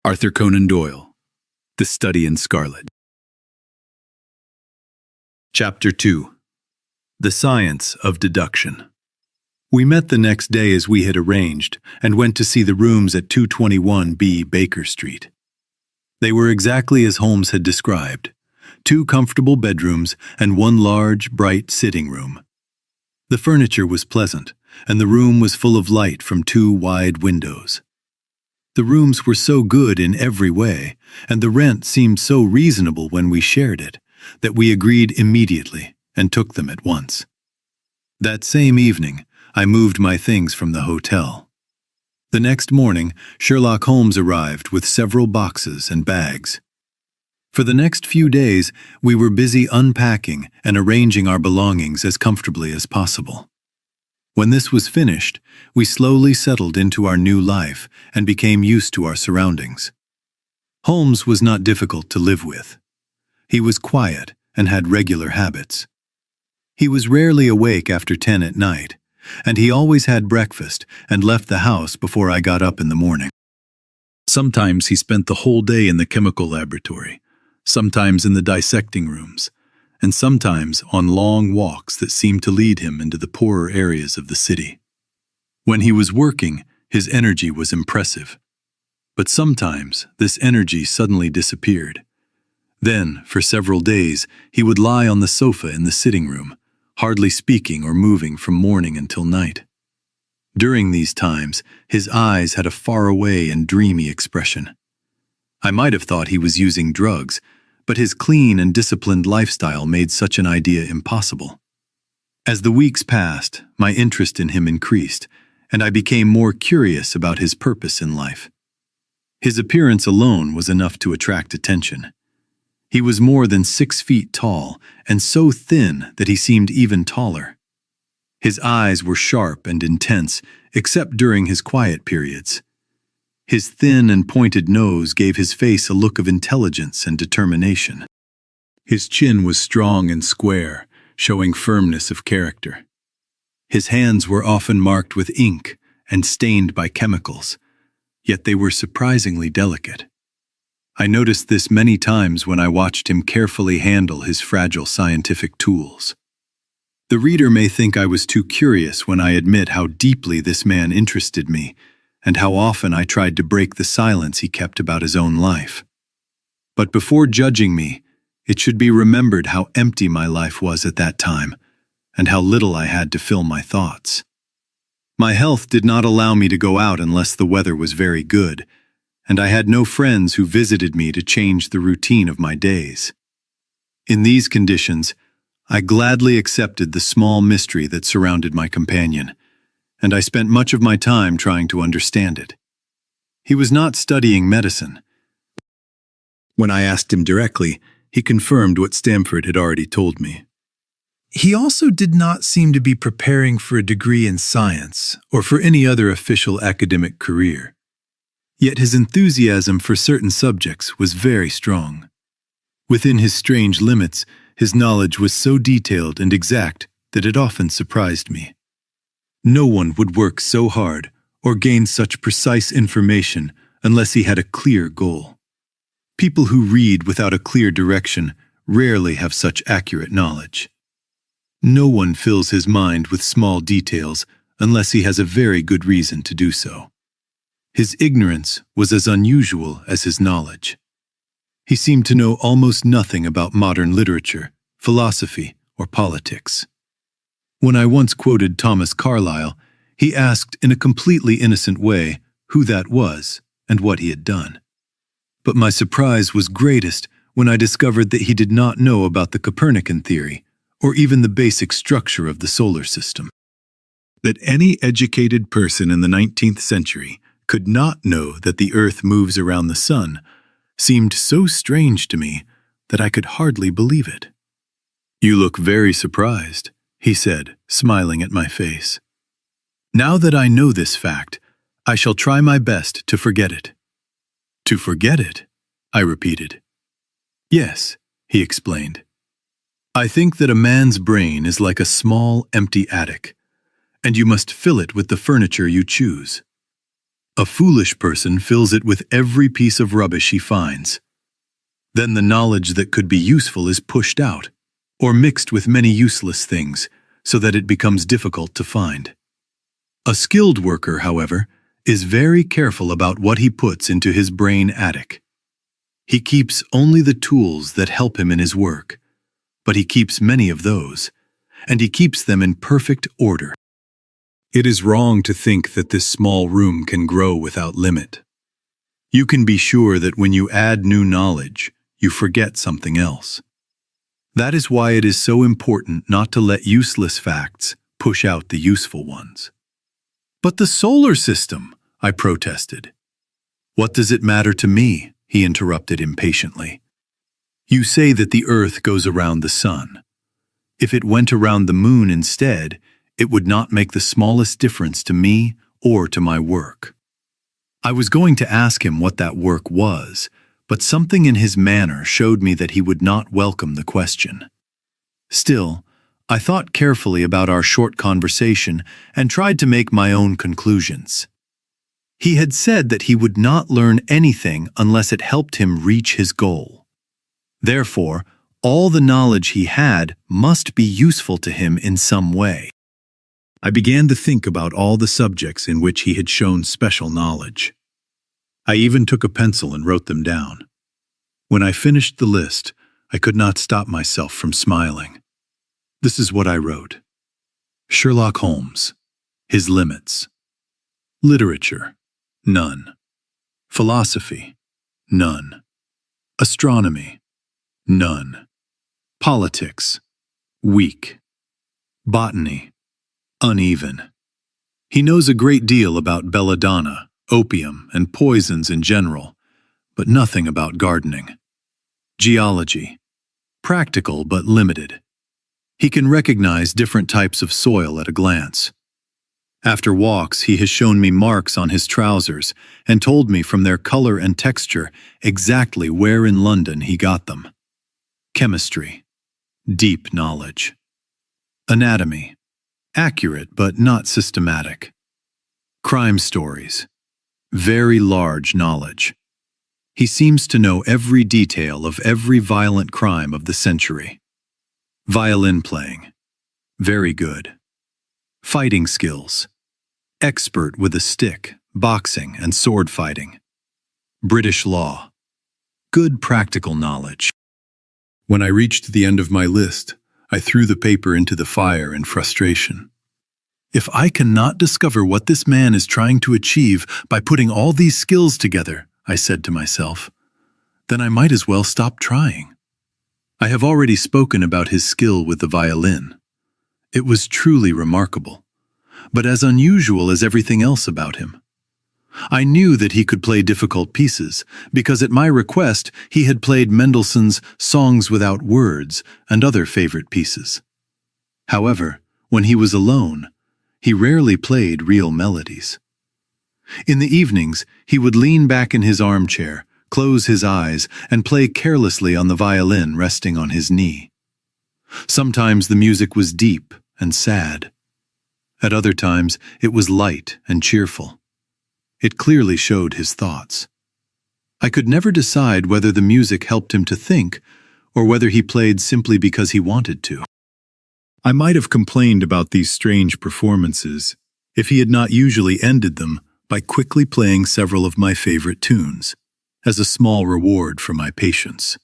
Arthur Conan Doyle, The Study in Scarlet. Chapter 2. The Science of Deduction. We met the next day as we had arranged and went to see the rooms at 221B Baker Street. They were exactly as Holmes had described, 2 comfortable bedrooms and 1 large, bright sitting room. The furniture was pleasant, and the room was full of light from 2 wide windows. The rooms were so good in every way, and the rent seemed so reasonable when we shared it, that we agreed immediately and took them at once. That same evening, I moved my things from the hotel. The next morning, Sherlock Holmes arrived with several boxes and bags. For the next few days, we were busy unpacking and arranging our belongings as comfortably as possible. When this was finished, we slowly settled into our new life and became used to our surroundings. Holmes was not difficult to live with. He was quiet and had regular habits. He was rarely awake after 10 at night, and he always had breakfast and left the house before I got up in the morning. Sometimes he spent the whole day in the chemical laboratory, sometimes in the dissecting rooms, and sometimes on long walks that seemed to lead him into the poorer areas of the city. When he was working, his energy was impressive. But sometimes this energy suddenly disappeared. Then, for several days, he would lie on the sofa in the sitting room, hardly speaking or moving from morning until night. During these times, his eyes had a faraway and dreamy expression. I might have thought he was using drugs, but his clean and disciplined lifestyle made such an idea impossible. As the weeks passed, my interest in him increased, and I became more curious about his purpose in life. His appearance alone was enough to attract attention. He was more than 6 feet tall and so thin that he seemed even taller. His eyes were sharp and intense, except during his quiet periods. His thin and pointed nose gave his face a look of intelligence and determination. His chin was strong and square, showing firmness of character. His hands were often marked with ink and stained by chemicals, yet they were surprisingly delicate. I noticed this many times when I watched him carefully handle his fragile scientific tools. The reader may think I was too curious when I admit how deeply this man interested me, and how often I tried to break the silence he kept about his own life. But before judging me, it should be remembered how empty my life was at that time, and how little I had to fill my thoughts. My health did not allow me to go out unless the weather was very good, and I had no friends who visited me to change the routine of my days. In these conditions, I gladly accepted the small mystery that surrounded my companion, and I spent much of my time trying to understand it. He was not studying medicine. When I asked him directly, he confirmed what Stamford had already told me. He also did not seem to be preparing for a degree in science or for any other official academic career. Yet his enthusiasm for certain subjects was very strong. Within his strange limits, his knowledge was so detailed and exact that it often surprised me. No one would work so hard or gain such precise information unless he had a clear goal. People who read without a clear direction rarely have such accurate knowledge. No one fills his mind with small details unless he has a very good reason to do so. His ignorance was as unusual as his knowledge. He seemed to know almost nothing about modern literature, philosophy, or politics. When I once quoted Thomas Carlyle, he asked in a completely innocent way who that was and what he had done. But my surprise was greatest when I discovered that he did not know about the Copernican theory, or even the basic structure of the solar system. That any educated person in the 19th century could not know that the Earth moves around the sun seemed so strange to me that I could hardly believe it. "You look very surprised," he said, smiling at my face. "Now that I know this fact, I shall try my best to forget it." "To forget it?" I repeated. "Yes," he explained. "I think that a man's brain is like a small, empty attic, and you must fill it with the furniture you choose. A foolish person fills it with every piece of rubbish he finds. Then the knowledge that could be useful is pushed out, or mixed with many useless things, so that it becomes difficult to find. A skilled worker, however, is very careful about what he puts into his brain attic. He keeps only the tools that help him in his work, but he keeps many of those, and he keeps them in perfect order. It is wrong to think that this small room can grow without limit. You can be sure that when you add new knowledge, you forget something else. That is why it is so important not to let useless facts push out the useful ones. But the solar system, I protested. What does it matter to me? He interrupted impatiently. You say that the Earth goes around the sun. If it went around the moon instead, it would not make the smallest difference to me or to my work. I was going to ask him what that work was, but something in his manner showed me that he would not welcome the question. Still, I thought carefully about our short conversation and tried to make my own conclusions. He had said that he would not learn anything unless it helped him reach his goal. Therefore, all the knowledge he had must be useful to him in some way. I began to think about all the subjects in which he had shown special knowledge. I even took a pencil and wrote them down. When I finished the list, I could not stop myself from smiling. This is what I wrote. Sherlock Holmes, his limits. Literature, none. Philosophy, none. Astronomy, none. Politics, weak. Botany, uneven. He knows a great deal about belladonna, opium, and poisons in general, but nothing about gardening. Geology, practical but limited. He can recognize different types of soil at a glance. After walks, he has shown me marks on his trousers and told me from their color and texture exactly where in London he got them. Chemistry, deep knowledge. Anatomy, accurate but not systematic. Crime stories, very large knowledge. He seems to know every detail of every violent crime of the century. Violin playing, very good. Fighting skills, expert with a stick, boxing and sword fighting. British law, good practical knowledge. When I reached the end of my list, I threw the paper into the fire in frustration. If I cannot discover what this man is trying to achieve by putting all these skills together, I said to myself, then I might as well stop trying. I have already spoken about his skill with the violin. It was truly remarkable, but as unusual as everything else about him. I knew that he could play difficult pieces, because at my request he had played Mendelssohn's Songs Without Words and other favorite pieces. However, when he was alone, he rarely played real melodies. In the evenings, he would lean back in his armchair, close his eyes, and play carelessly on the violin resting on his knee. Sometimes the music was deep and sad. At other times, it was light and cheerful. It clearly showed his thoughts. I could never decide whether the music helped him to think, or whether he played simply because he wanted to. I might have complained about these strange performances if he had not usually ended them by quickly playing several of my favorite tunes, as a small reward for my patience.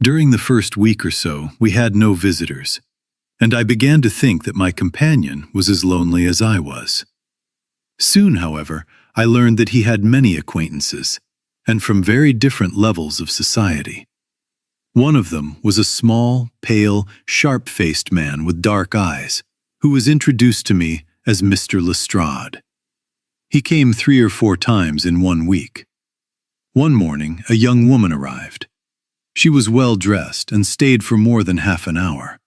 During the first week or so, we had no visitors, and I began to think that my companion was as lonely as I was. Soon, however, I learned that he had many acquaintances, and from very different levels of society. One of them was a small, pale, sharp-faced man with dark eyes, who was introduced to me as Mr. Lestrade. He came 3 or 4 times in 1 week. One morning, a young woman arrived. She was well dressed and stayed for more than half an hour.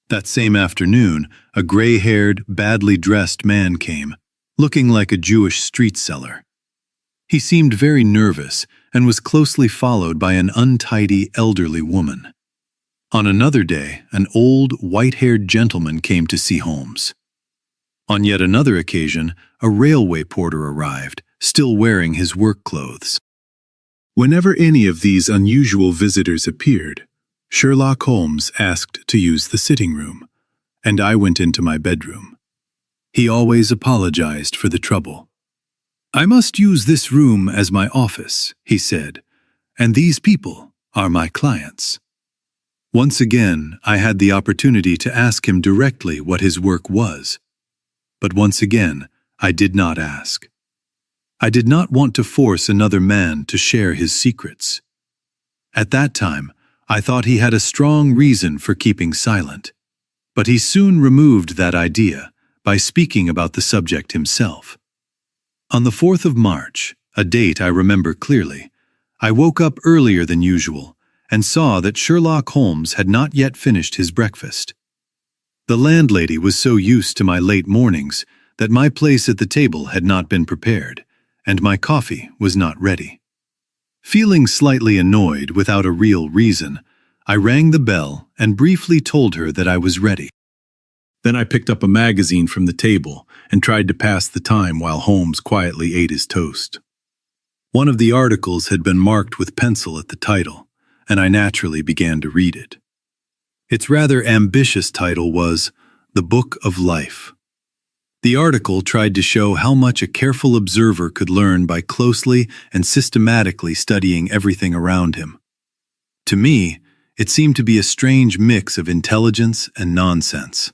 That same afternoon, a gray-haired, badly dressed man came, looking like a Jewish street seller. He seemed very nervous and was closely followed by an untidy, elderly woman. On another day, an old, white-haired gentleman came to see Holmes. On yet another occasion, a railway porter arrived, still wearing his work clothes. Whenever any of these unusual visitors appeared, Sherlock Holmes asked to use the sitting room, and I went into my bedroom. He always apologized for the trouble. "I must use this room as my office," he said, "and these people are my clients." Once again, I had the opportunity to ask him directly what his work was. But once again, I did not ask. I did not want to force another man to share his secrets. At that time, I thought he had a strong reason for keeping silent, but he soon removed that idea by speaking about the subject himself. On the 4th of March, a date I remember clearly, I woke up earlier than usual and saw that Sherlock Holmes had not yet finished his breakfast. The landlady was so used to my late mornings that my place at the table had not been prepared, and my coffee was not ready. Feeling slightly annoyed without a real reason, I rang the bell and briefly told her that I was ready. Then I picked up a magazine from the table and tried to pass the time while Holmes quietly ate his toast. One of the articles had been marked with pencil at the title, and I naturally began to read it. Its rather ambitious title was The Book of Life. The article tried to show how much a careful observer could learn by closely and systematically studying everything around him. To me, it seemed to be a strange mix of intelligence and nonsense.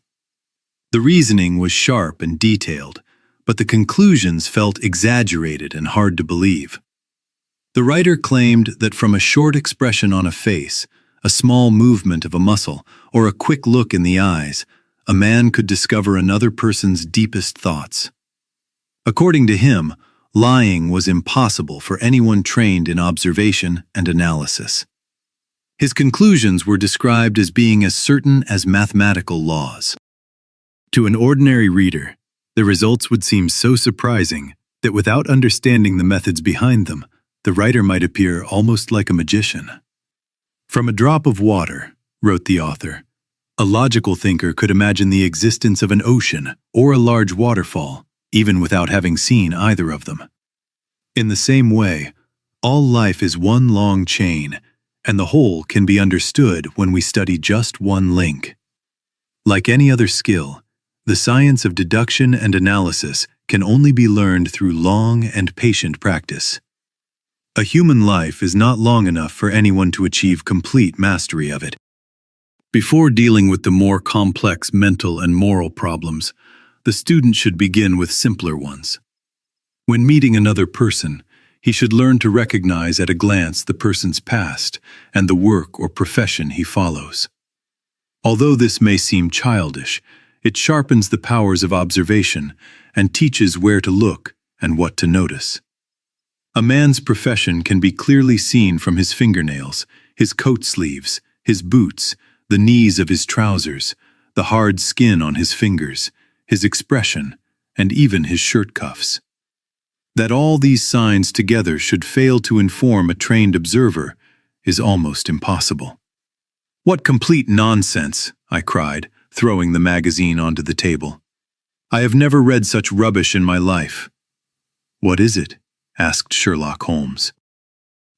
The reasoning was sharp and detailed, but the conclusions felt exaggerated and hard to believe. The writer claimed that from a short expression on a face, a small movement of a muscle, or a quick look in the eyes, a man could discover another person's deepest thoughts. According to him, lying was impossible for anyone trained in observation and analysis. His conclusions were described as being as certain as mathematical laws. To an ordinary reader, the results would seem so surprising that without understanding the methods behind them, the writer might appear almost like a magician. "From a drop of water," wrote the author, "a logical thinker could imagine the existence of an ocean or a large waterfall, even without having seen either of them. In the same way, all life is one long chain, and the whole can be understood when we study just one link. Like any other skill, the science of deduction and analysis can only be learned through long and patient practice. A human life is not long enough for anyone to achieve complete mastery of it. Before dealing with the more complex mental and moral problems, the student should begin with simpler ones. When meeting another person, he should learn to recognize at a glance the person's past and the work or profession he follows. Although this may seem childish, it sharpens the powers of observation and teaches where to look and what to notice. A man's profession can be clearly seen from his fingernails, his coat sleeves, his boots, the knees of his trousers, the hard skin on his fingers, his expression, and even his shirt cuffs. That all these signs together should fail to inform a trained observer is almost impossible. "What complete nonsense!" I cried, throwing the magazine onto the table. "I have never read such rubbish in my life." "What is it?" asked Sherlock Holmes.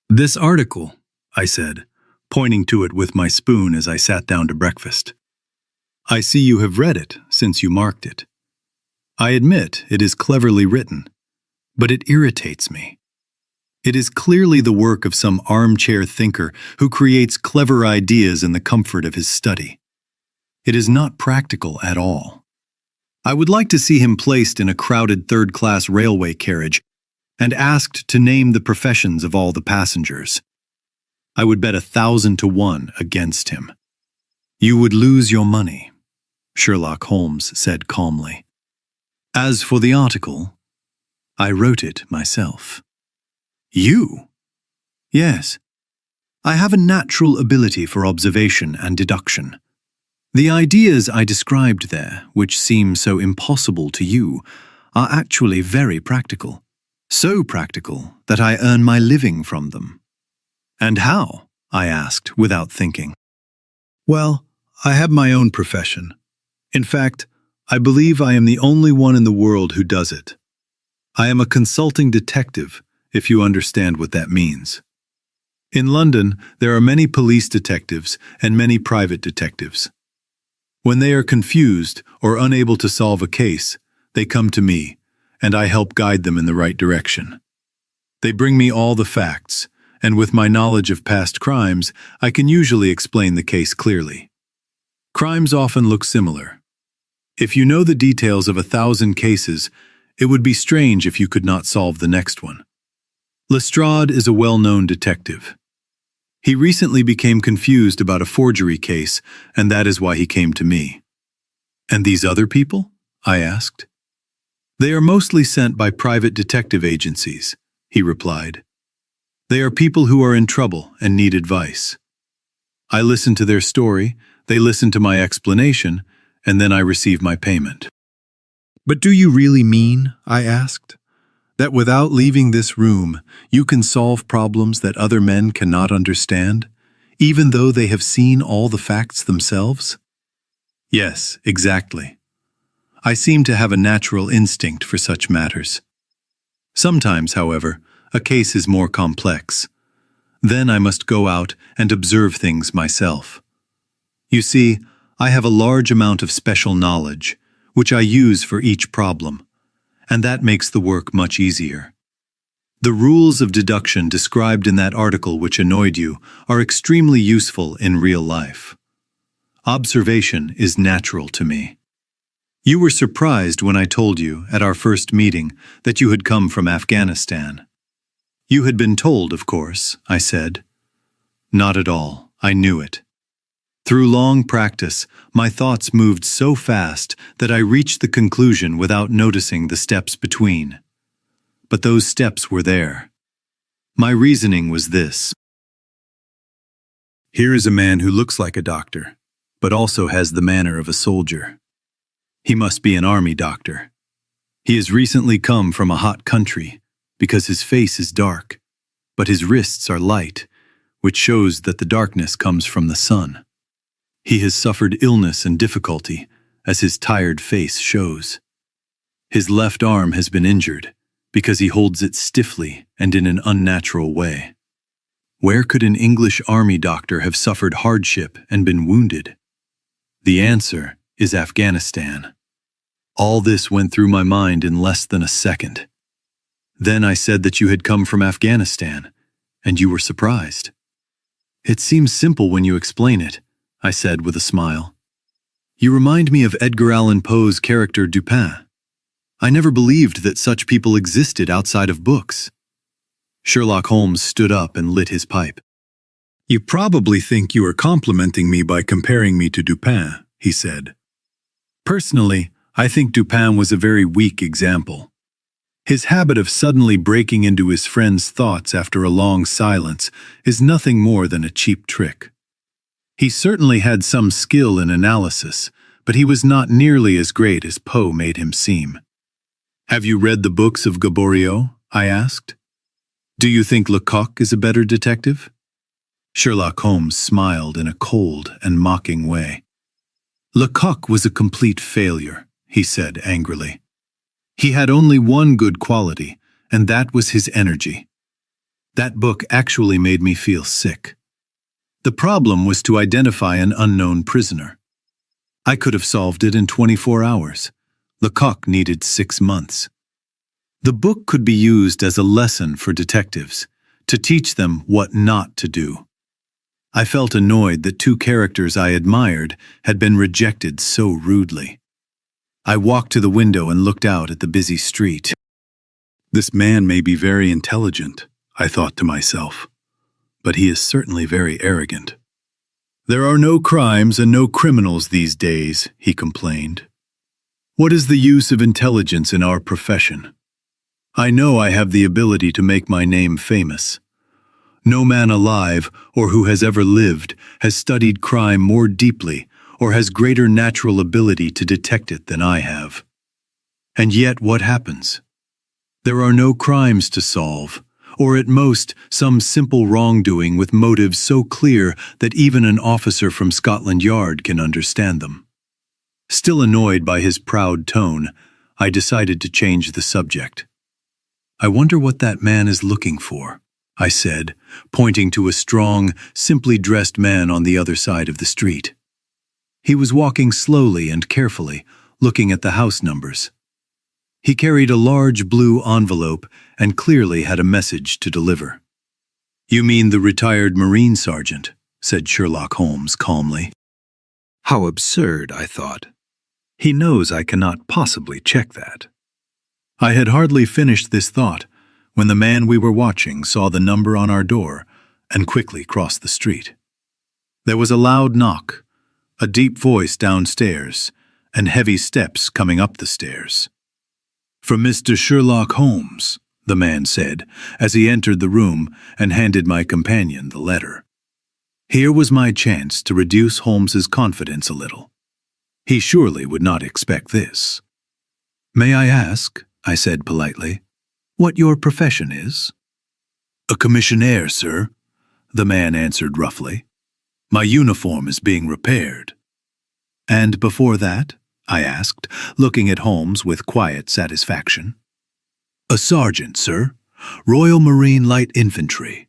"This article," I said, pointing to it with my spoon as I sat down to breakfast. "I see you have read it since you marked it. I admit it is cleverly written, but it irritates me. It is clearly the work of some armchair thinker who creates clever ideas in the comfort of his study. It is not practical at all. I would like to see him placed in a crowded third-class railway carriage and asked to name the professions of all the passengers. I would bet 1,000 to 1 against him." "You would lose your money," Sherlock Holmes said calmly. "As for the article, I wrote it myself." "You?" "Yes. I have a natural ability for observation and deduction. The ideas I described there, which seem so impossible to you, are actually very practical. So practical that I earn my living from them." "And how?" I asked without thinking. "Well, I have my own profession. In fact, I believe I am the only one in the world who does it. I am a consulting detective, if you understand what that means. In London, there are many police detectives and many private detectives. When they are confused or unable to solve a case, they come to me, and I help guide them in the right direction. They bring me all the facts, and with my knowledge of past crimes, I can usually explain the case clearly. Crimes often look similar. If you know the details of 1,000 cases, it would be strange if you could not solve the next one. Lestrade is a well-known detective. He recently became confused about a forgery case, and that is why he came to me. And these other people? I asked. They are mostly sent by private detective agencies, he replied. They are people who are in trouble and need advice. I listen to their story, they listen to my explanation, and then I receive my payment. But do you really mean, I asked, that without leaving this room, you can solve problems that other men cannot understand, even though they have seen all the facts themselves? Yes, exactly. I seem to have a natural instinct for such matters. Sometimes, however, a case is more complex. Then I must go out and observe things myself. You see, I have a large amount of special knowledge, which I use for each problem, and that makes the work much easier. The rules of deduction described in that article which annoyed you are extremely useful in real life. Observation is natural to me. You were surprised when I told you, at our first meeting, that you had come from Afghanistan. You had been told, of course, I said. Not at all. I knew it. Through long practice, my thoughts moved so fast that I reached the conclusion without noticing the steps between. But those steps were there. My reasoning was this. Here is a man who looks like a doctor, but also has the manner of a soldier. He must be an army doctor. He has recently come from a hot country, because his face is dark, but his wrists are light, which shows that the darkness comes from the sun. He has suffered illness and difficulty, as his tired face shows. His left arm has been injured, because he holds it stiffly and in an unnatural way. Where could an English army doctor have suffered hardship and been wounded? The answer is Afghanistan. All this went through my mind in less than a second. Then I said that you had come from Afghanistan, and you were surprised. It seems simple when you explain it, I said with a smile. You remind me of Edgar Allan Poe's character Dupin. I never believed that such people existed outside of books. Sherlock Holmes stood up and lit his pipe. You probably think you are complimenting me by comparing me to Dupin, he said. Personally, I think Dupin was a very weak example. His habit of suddenly breaking into his friend's thoughts after a long silence is nothing more than a cheap trick. He certainly had some skill in analysis, but he was not nearly as great as Poe made him seem. Have you read the books of Gaboriau? I asked. Do you think Lecoq is a better detective? Sherlock Holmes smiled in a cold and mocking way. Lecoq was a complete failure, he said angrily. He had only one good quality, and that was his energy. That book actually made me feel sick. The problem was to identify an unknown prisoner. I could have solved it in 24 hours. Lecoq needed 6 months. The book could be used as a lesson for detectives, to teach them what not to do. I felt annoyed that 2 characters I admired had been rejected so rudely. I walked to the window and looked out at the busy street. This man may be very intelligent, I thought to myself, but he is certainly very arrogant. There are no crimes and no criminals these days, he complained. What is the use of intelligence in our profession? I know I have the ability to make my name famous. No man alive, or who has ever lived, has studied crime more deeply or has greater natural ability to detect it than I have. And yet what happens? There are no crimes to solve, or at most some simple wrongdoing with motives so clear that even an officer from Scotland Yard can understand them. Still annoyed by his proud tone, I decided to change the subject. I wonder what that man is looking for, I said, pointing to a strong, simply dressed man on the other side of the street. He was walking slowly and carefully, looking at the house numbers. He carried a large blue envelope and clearly had a message to deliver. "You mean the retired Marine sergeant," said Sherlock Holmes calmly. How absurd, I thought. He knows I cannot possibly check that. I had hardly finished this thought when the man we were watching saw the number on our door and quickly crossed the street. There was a loud knock, a deep voice downstairs, and heavy steps coming up the stairs. "For Mr. Sherlock Holmes," the man said, as he entered the room and handed my companion the letter. Here was my chance to reduce Holmes's confidence a little. He surely would not expect this. "May I ask," I said politely, "what your profession is?" "A commissionaire, sir," the man answered roughly. "My uniform is being repaired." "And before that?" I asked, looking at Holmes with quiet satisfaction. "A sergeant, sir. Royal Marine Light Infantry."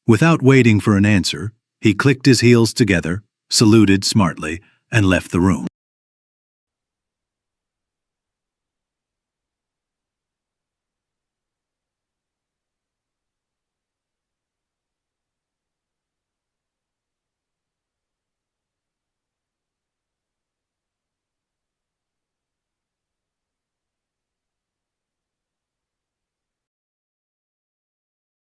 Without waiting for an answer, he clicked his heels together, saluted smartly, and left the room.